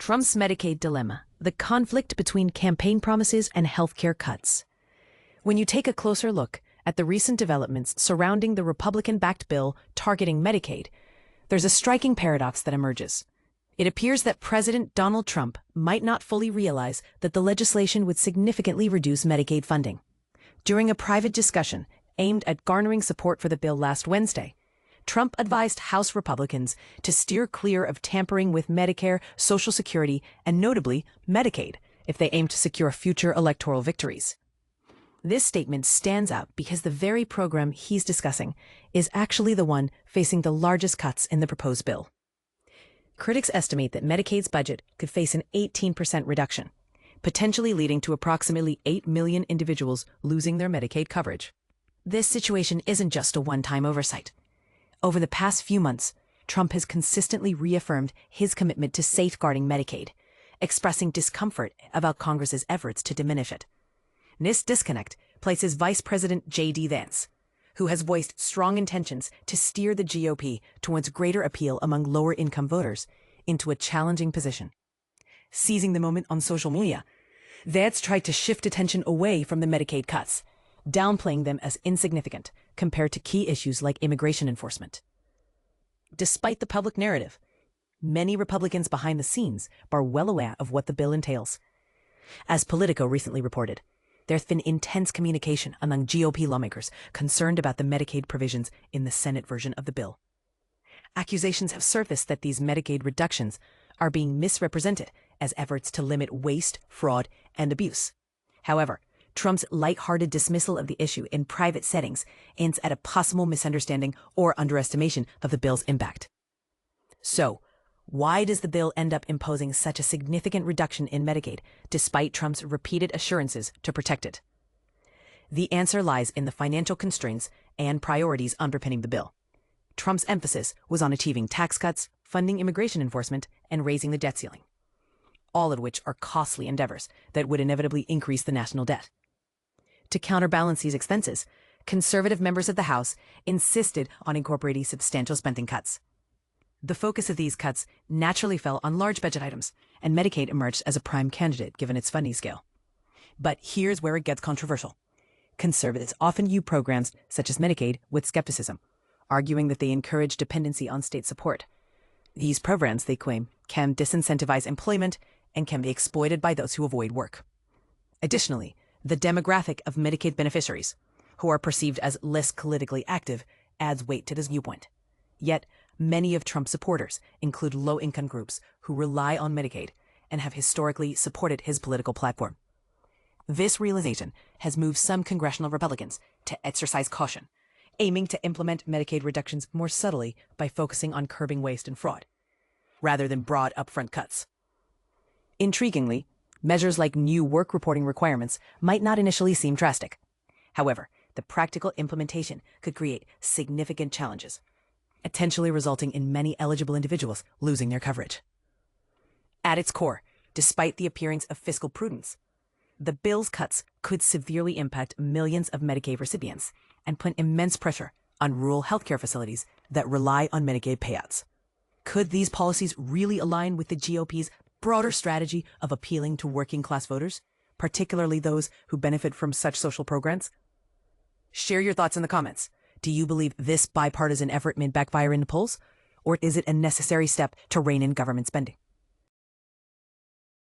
Trump's Medicaid dilemma, the conflict between campaign promises and healthcare cuts. When you take a closer look at the recent developments surrounding the Republican-backed bill targeting Medicaid, there's a striking paradox that emerges. It appears that President Donald Trump might not fully realize that the legislation would significantly reduce Medicaid funding. During a private discussion aimed at garnering support for the bill last Wednesday, Trump advised House Republicans to steer clear of tampering with Medicare, Social Security, and notably Medicaid if they aim to secure future electoral victories. This statement stands out because the very program he's discussing is actually the one facing the largest cuts in the proposed bill. Critics estimate that Medicaid's budget could face an 18% reduction, potentially leading to approximately 8 million individuals losing their Medicaid coverage. This situation isn't just a one-time oversight. Over the past few months, Trump has consistently reaffirmed his commitment to safeguarding Medicaid, expressing discomfort about Congress's efforts to diminish it. This disconnect places Vice President J.D. Vance, who has voiced strong intentions to steer the GOP towards greater appeal among lower-income voters, into a challenging position. Seizing the moment on social media, Vance tried to shift attention away from the Medicaid cuts, downplaying them as insignificant compared to key issues like immigration enforcement. Despite the public narrative, many Republicans behind the scenes are well aware of what the bill entails. As Politico recently reported, there's been intense communication among GOP lawmakers concerned about the Medicaid provisions in the Senate version of the bill. Accusations have surfaced that these Medicaid reductions are being misrepresented as efforts to limit waste, fraud, and abuse. However, Trump's lighthearted dismissal of the issue in private settings hints at a possible misunderstanding or underestimation of the bill's impact. So, why does the bill end up imposing such a significant reduction in Medicaid, despite Trump's repeated assurances to protect it? The answer lies in the financial constraints and priorities underpinning the bill. Trump's emphasis was on achieving tax cuts, funding immigration enforcement, and raising the debt ceiling, all of which are costly endeavors that would inevitably increase the national debt. To counterbalance these expenses, conservative members of the House insisted on incorporating substantial spending cuts. The focus of these cuts naturally fell on large budget items, and Medicaid emerged as a prime candidate given its funding scale. But here's where it gets controversial. Conservatives often view programs such as Medicaid with skepticism, arguing that they encourage dependency on state support. These programs, they claim, can disincentivize employment and can be exploited by those who avoid work. Additionally, the demographic of Medicaid beneficiaries, who are perceived as less politically active, adds weight to this viewpoint. Yet, many of Trump's supporters include low-income groups who rely on Medicaid and have historically supported his political platform. This realization has moved some congressional Republicans to exercise caution, aiming to implement Medicaid reductions more subtly by focusing on curbing waste and fraud, rather than broad upfront cuts. Intriguingly, measures like new work reporting requirements might not initially seem drastic. However, the practical implementation could create significant challenges, potentially resulting in many eligible individuals losing their coverage. At its core, despite the appearance of fiscal prudence, the bill's cuts could severely impact millions of Medicaid recipients and put immense pressure on rural healthcare facilities that rely on Medicaid payouts. Could these policies really align with the GOP's broader strategy of appealing to working-class voters, particularly those who benefit from such social programs? Share your thoughts in the comments. Do you believe this bipartisan effort may backfire in the polls, or is it a necessary step to rein in government spending?